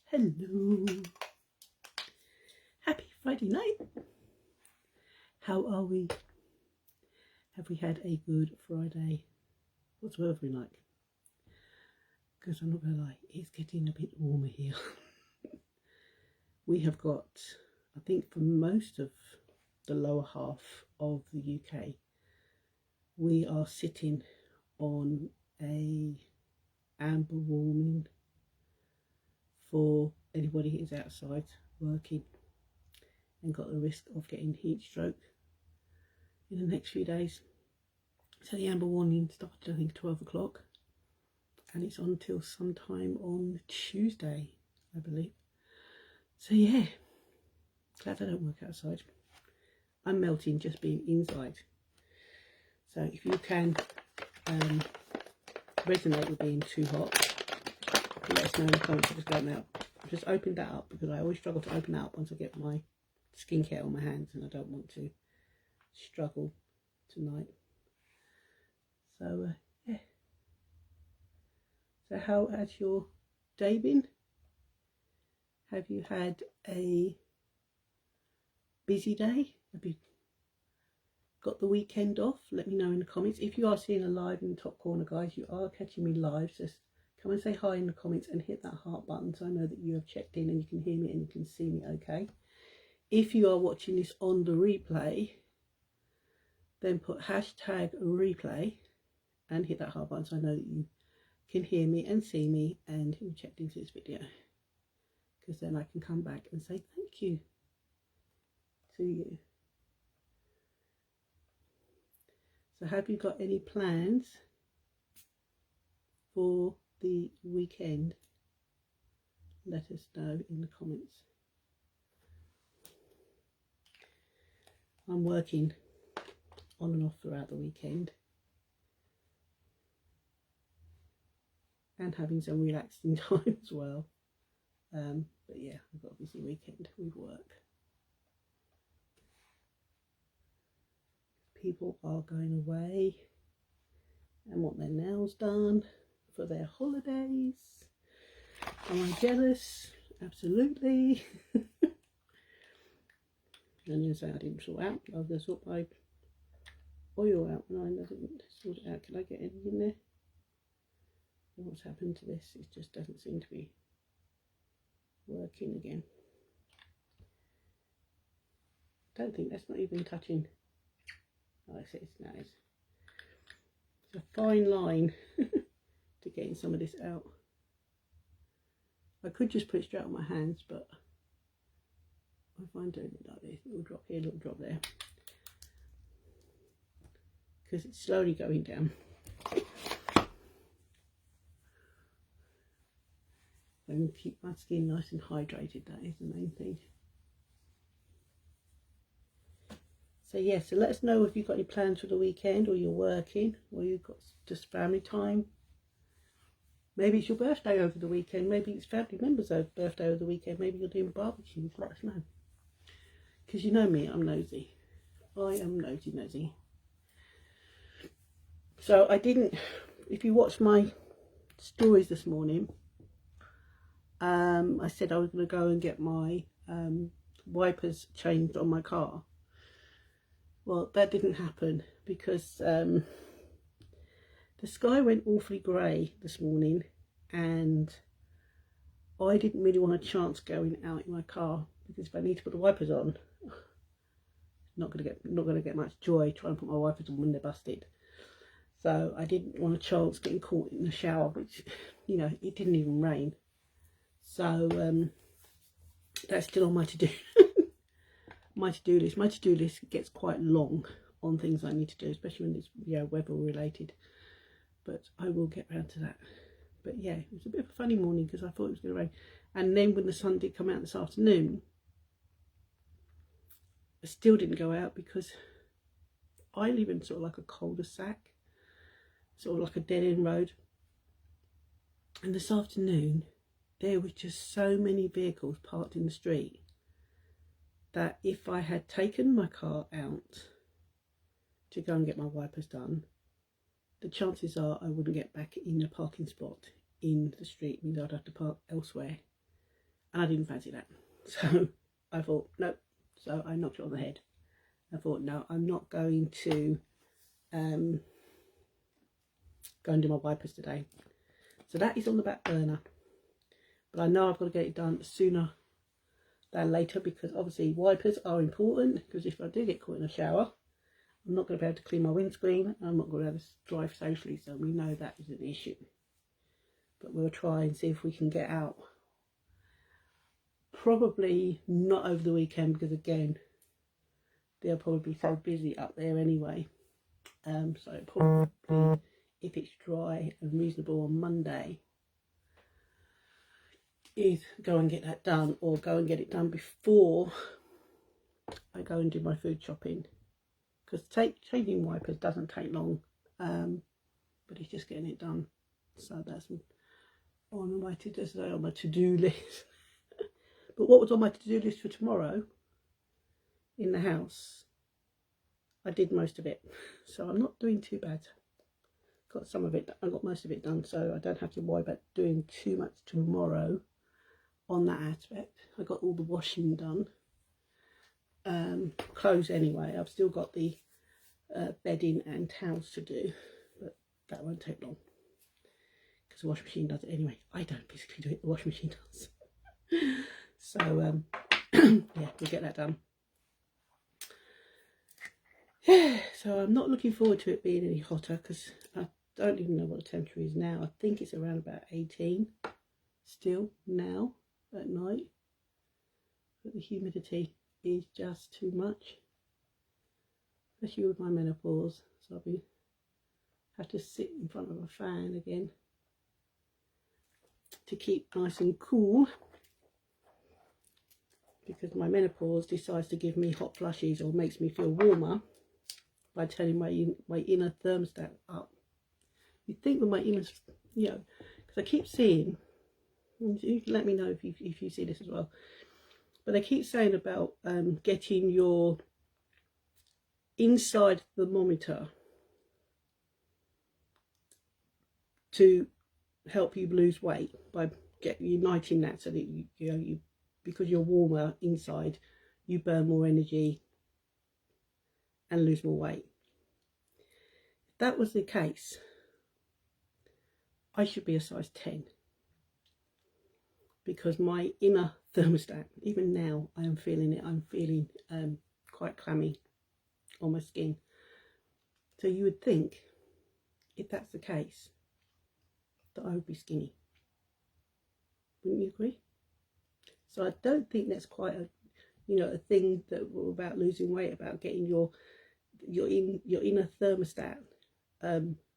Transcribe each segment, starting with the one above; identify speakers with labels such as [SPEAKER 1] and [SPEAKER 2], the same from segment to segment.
[SPEAKER 1] Hello. Happy Friday night. How are we? Have we had a good Friday? What's the weather like? Because I'm not going to lie, it's getting a bit warmer here. We have got, I think for most of the lower half of the UK, we are sitting on a amber warming for anybody who's outside working and got the risk of getting heat stroke in the next few days. So the amber warning started, I think, 12 o'clock, and it's on till sometime on Tuesday, I believe. So yeah, glad I don't work outside. I'm melting just being inside. So if you can resonate with being too hot, let us know in the comments. I've just opened that up because I always struggle to open that up once I get my skincare on my hands, and I don't want to struggle tonight. So yeah. So how has your day been? Have you had a busy day? Have you got the weekend off? Let me know in the comments. If you are seeing a live in the top corner, guys, you are catching me live. Just come and say hi in the comments and hit that heart button so I know that you have checked in and you can hear me and you can see me okay. If you are watching this on the replay, then put hashtag replay and hit that heart button so I know that you can hear me and see me and you checked into this video, because then I can come back and say thank you to you. So have you got any plans for the weekend? Let us know in the comments. I'm working on and off throughout the weekend and having some relaxing time as well. But yeah, I've got a busy weekend with work. People are going away and want their nails done for their holidays. Am I jealous? Absolutely. And you say I didn't sort out. I was going to sort my oil out and I didn't sort it out. Can I get any in there? What's happened to this? It just doesn't seem to be working again. Don't think that's not even touching. Oh, it's now. It's a fine line to getting some of this out. I could just put it straight on my hands, but I find doing it like this, little drop here, little drop there, because it's slowly going down. And keep my skin nice and hydrated, that is the main thing. So yeah, so let us know if you've got any plans for the weekend, or you're working, or you've got just family time. Maybe it's your birthday over the weekend, maybe it's family members' birthday over the weekend, maybe you're doing barbecues. Let us know. Because you know me, I'm nosy. I am nosy. So I didn't, if you watched my stories this morning, I said I was going to go and get my wipers changed on my car. Well, that didn't happen because the sky went awfully grey this morning, and I didn't really want a chance going out in my car, because if I need to put the wipers on, not gonna get much joy trying to put my wipers on when they're busted. So I didn't want a chance getting caught in the shower, which, you know, it didn't even rain. So that's still on my to-do my to-do list. My to-do list gets quite long on things I need to do, especially when it's, you know, weather related. But I will get around to that. But yeah, it was a bit of a funny morning because I thought it was going to rain. And then when the sun did come out this afternoon, I still didn't go out because I live in sort of like a cul-de-sac, sort of like a dead-end road. And this afternoon, there were just so many vehicles parked in the street that if I had taken my car out to go and get my wipers done, the chances are I wouldn't get back in the parking spot in the street, means I'd have to park elsewhere. and I didn't fancy that. So I thought, nope. So I knocked it on the head. I thought, no, I'm not going to go and do my wipers today. So that is on the back burner. But I know I've got to get it done sooner than later, because obviously wipers are important, because if I do get caught in a shower, I'm not going to be able to clean my windscreen. I'm not going to be able to drive safely, so we know that is an issue. But we'll try and see if we can get out. Probably not over the weekend, because again, they'll probably be so busy up there anyway. So probably, if it's dry and reasonable on Monday, is go and get that done, or go and get it done before I go and do my food shopping. Because changing wipers doesn't take long, but it's just getting it done. So that's on my to-do list. But what was on my to-do list for tomorrow in the house, I did most of it. So I'm not doing too bad. Got some of it, I got most of it done, so I don't have to worry about doing too much tomorrow on that aspect. I got all the washing done. Clothes anyway, I've still got the bedding and towels to do, but that won't take long because the washing machine does it anyway. I don't physically do it, the washing machine does. So yeah, we'll get that done. Yeah, so I'm not looking forward to it being any hotter, because I don't even know what the temperature is now. I think it's around about 18 still now at night, but the humidity is just too much, especially with my menopause. So I'll have to sit in front of a fan again to keep nice and cool, because my menopause decides to give me hot flushes or makes me feel warmer by turning my inner thermostat up. You think with my inner, you know, because I keep seeing, you can let me know if you see this as well, but they keep saying about getting your inside thermometer to help you lose weight by uniting that, so that you because you're warmer inside, you burn more energy and lose more weight. If that was the case, I should be a size 10, because my inner thermostat, even now I am feeling it, I'm feeling quite clammy on my skin. So you would think, if that's the case, that I would be skinny. Wouldn't you agree? So I don't think that's quite a thing that about losing weight, about getting your inner thermostat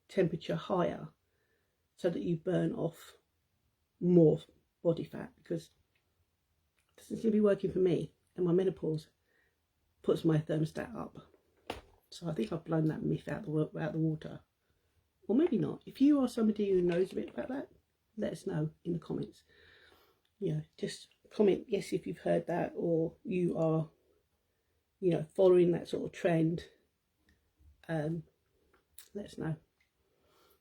[SPEAKER 1] temperature higher, so that you burn off more body fat, because it doesn't seem to be working for me, and my menopause puts my thermostat up. So I think I've blown that myth out the water, or maybe not. If you are somebody who knows a bit about that, let us know in the comments. Just comment yes if you've heard that, or you are following that sort of trend. Let us know,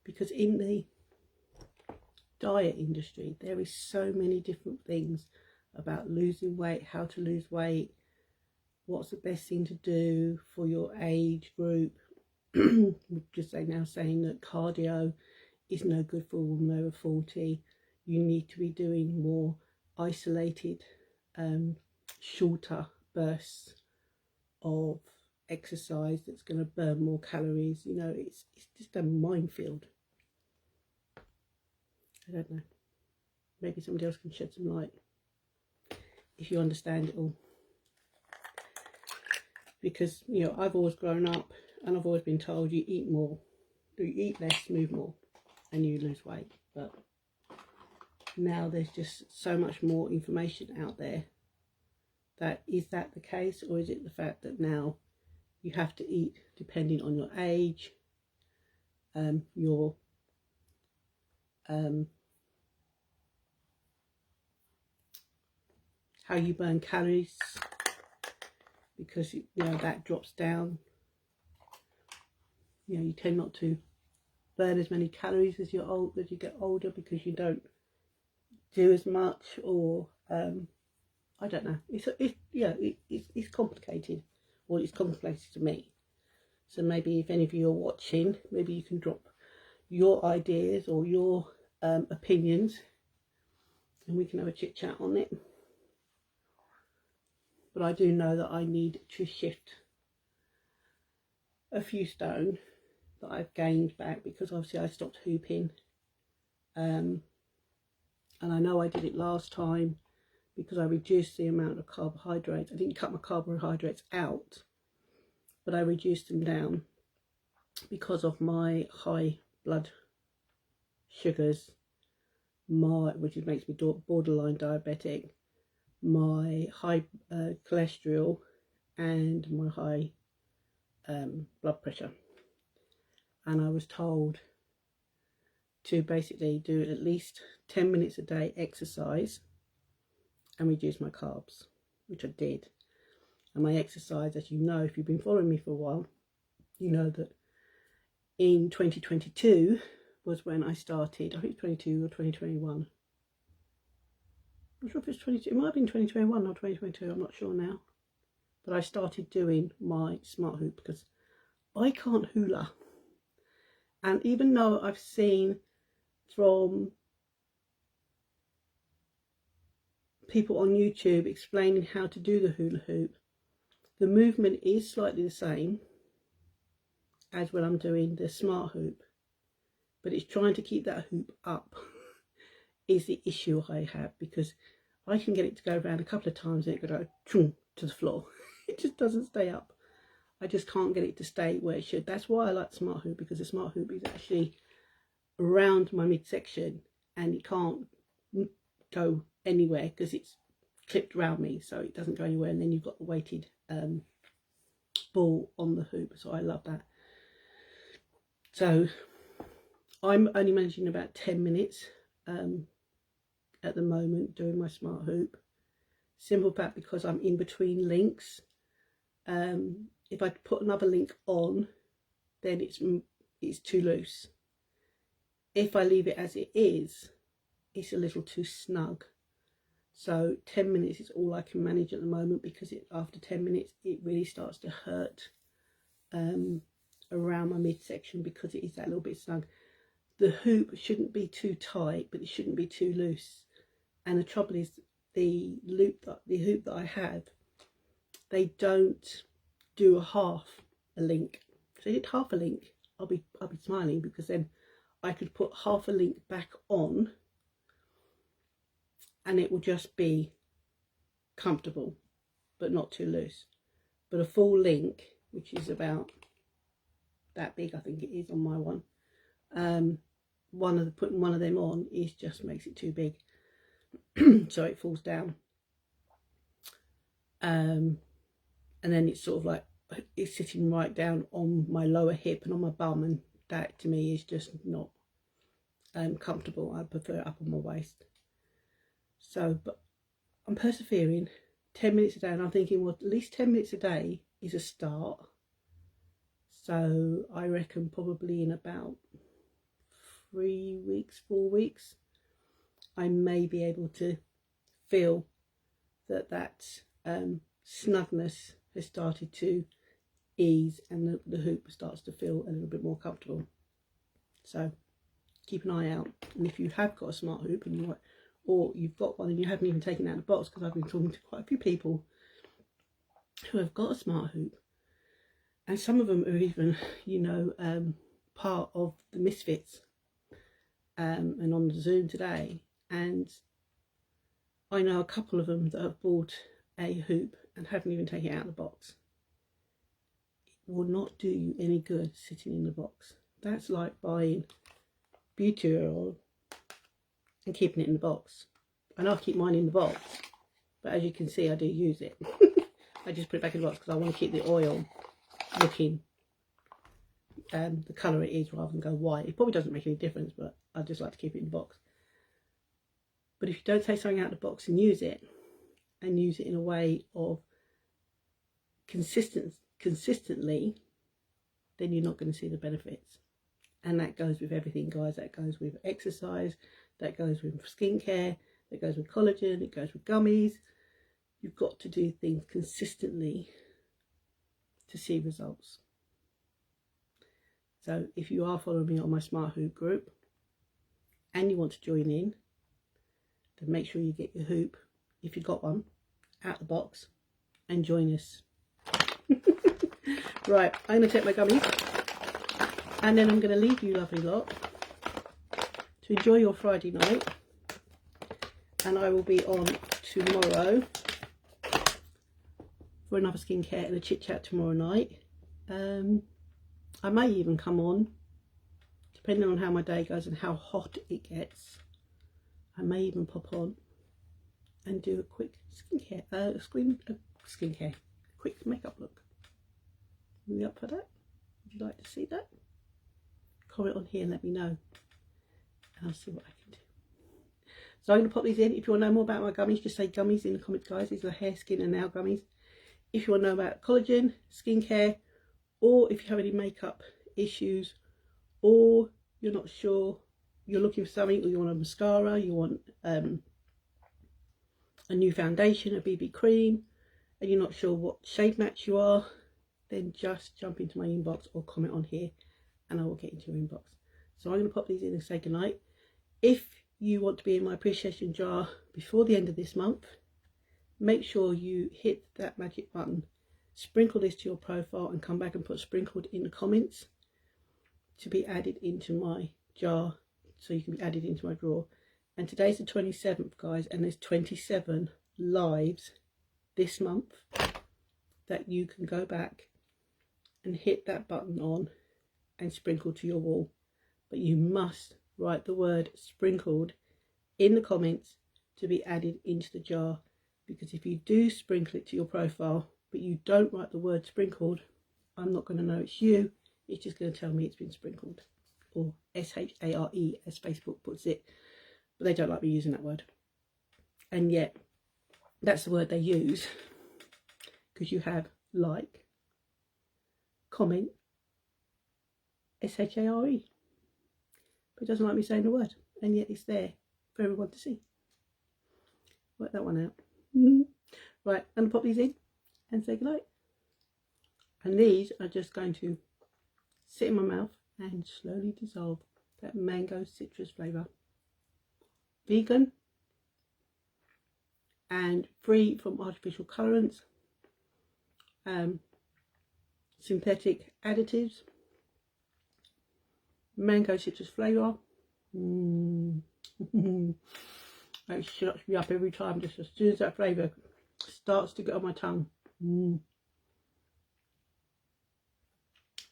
[SPEAKER 1] because in the diet industry there is so many different things about losing weight, how to lose weight, what's the best thing to do for your age group. Just now saying that cardio is no good for a woman over 40. You need to be doing more isolated, shorter bursts of exercise that's going to burn more calories. It's just a minefield. I don't know, maybe somebody else can shed some light if you understand it all, because I've always grown up and I've always been told you eat more, you eat less, move more, and you lose weight. But now there's just so much more information out there. That is that the case, or is it the fact that now you have to eat depending on your age, your how you burn calories, because that drops down. You tend not to burn as many calories as you get older, because you don't do as much, or I don't know. It's complicated, or it's complicated to me. So maybe if any of you are watching, maybe you can drop your ideas or your opinions, and we can have a chit chat on it. But I do know that I need to shift a few stone that I've gained back, because obviously I stopped hooping, and I know I did it last time because I reduced the amount of carbohydrates. I didn't cut my carbohydrates out, but I reduced them down because of my high blood sugars, which makes me borderline diabetic, my high cholesterol, and my high blood pressure. And I was told to basically do at least 10 minutes a day exercise and reduce my carbs, which I did. And my exercise, as you know, if you've been following me for a while, you know that in 2022 was when I started. I think it's 22 or 2021. I'm not sure if it's 22. It might have been 2021 or 2022. I'm not sure now. But I started doing my smart hoop because I can't hula. And even though I've seen from people on YouTube explaining how to do the hula hoop, the movement is slightly the same as when I'm doing the smart hoop, but it's trying to keep that hoop up is the issue I have, because I can get it to go around a couple of times and it could go to the floor. It just doesn't stay up. I just can't get it to stay where it should. That's why I like the smart hoop, because the smart hoop is actually around my midsection and it can't go anywhere because it's clipped around me, so it doesn't go anywhere. And then you've got the weighted ball on the hoop, so I love that. So I'm only managing about 10 minutes at the moment doing my smart hoop. Simple fact, because I'm in between links. If I put another link on, then it's too loose. If I leave it as it is, it's a little too snug. So 10 minutes is all I can manage at the moment, because after 10 minutes it really starts to hurt around my midsection, because it is that little bit snug. The hoop shouldn't be too tight, but it shouldn't be too loose. And the trouble is, the hoop that I have, they don't do a link. So I did half a link, I'll be smiling, because then I could put half a link back on and it will just be comfortable but not too loose. But a full link, which is about that big, I think it is on my one, putting one of them on just makes it too big. So it falls down, and then it's sort of like it's sitting right down on my lower hip and on my bum, and that to me is just not comfortable. I prefer it up on my waist. So, but I'm persevering. 10 minutes a day, and I'm thinking, well, at least 10 minutes a day is a start. So I reckon probably in about 3 weeks, 4 weeks, I may be able to feel that snugness has started to ease, and the hoop starts to feel a little bit more comfortable. So keep an eye out. And if you have got a smart hoop, and or you've got one and you haven't even taken it out of the box, because I've been talking to quite a few people who have got a smart hoop, and some of them are even, you know, part of the Misfits, and on the Zoom today. And I know a couple of them that have bought a hoop and haven't even taken it out of the box. It will not do you any good sitting in the box. That's like buying beauty oil and keeping it in the box. And I'll keep mine in the box, but as you can see, I do use it. I just put it back in the box because I want to keep the oil looking the colour it is, rather than go white. It probably doesn't make any difference, but I just like to keep it in the box. But if you don't take something out of the box and use it in a way of consistently, then you're not going to see the benefits. And that goes with everything, guys. That goes with exercise, that goes with skincare, It goes with collagen, it goes with gummies. You've got to do things consistently to see results. So if you are following me on my Smart Hoop group and you want to join in, then make sure you get your hoop, if you've got one, out the box and join us. Right, I'm going to take my gummies and then I'm going to leave you lovely lot to enjoy your Friday night, and I will be on tomorrow for another skincare and a chit chat tomorrow night. I may even come on, depending on how my day goes and how hot it gets. I may even pop on and do a quick skincare, quick makeup look. Are you up for that? Would you like to see that? Comment on here and let me know, and I'll see what I can do. So I'm going to pop these in. If you want to know more about my gummies, just say gummies in the comments, guys. These are hair, skin and nail gummies. If you want to know about collagen, skincare, or if you have any makeup issues, or you're not sure, you're looking for something, or you want a mascara, you want a new foundation, a BB cream, and you're not sure what shade match you are, then just jump into my inbox or comment on here and I will get into your inbox. So I'm going to pop these in and say goodnight. If you want to be in my appreciation jar before the end of this month, make sure you hit that magic button, sprinkle this to your profile and come back and put sprinkled in the comments to be added into my jar, so you can be added into my drawer. And today's the 27th, guys, and there's 27 lives this month that you can go back and hit that button on and sprinkle to your wall. But you must write the word sprinkled in the comments to be added into the jar, because if you do sprinkle it to your profile but you don't write the word sprinkled, I'm not going to know it's you. It's just going to tell me it's been sprinkled, or S-H-A-R-E as Facebook puts it, but they don't like me using that word, and yet that's the word they use, because you have like, comment, S-H-A-R-E, but it doesn't like me saying the word, and yet it's there for everyone to see. Work that one out. Right, I'm going to pop these in and say goodnight. And these are just going to sit in my mouth and slowly dissolve. That mango citrus flavour. Vegan and free from artificial colourants, synthetic additives, mango citrus flavour. That shuts me up every time, just as soon as that flavour starts to get on my tongue.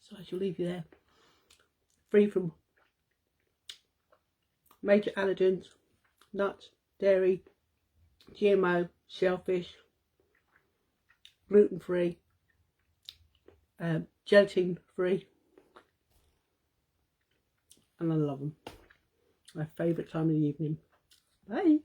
[SPEAKER 1] So I shall leave you there. Free from major allergens, nuts, dairy, GMO, shellfish, gluten free, gelatin free, and I love them. My favourite time of the evening. Bye.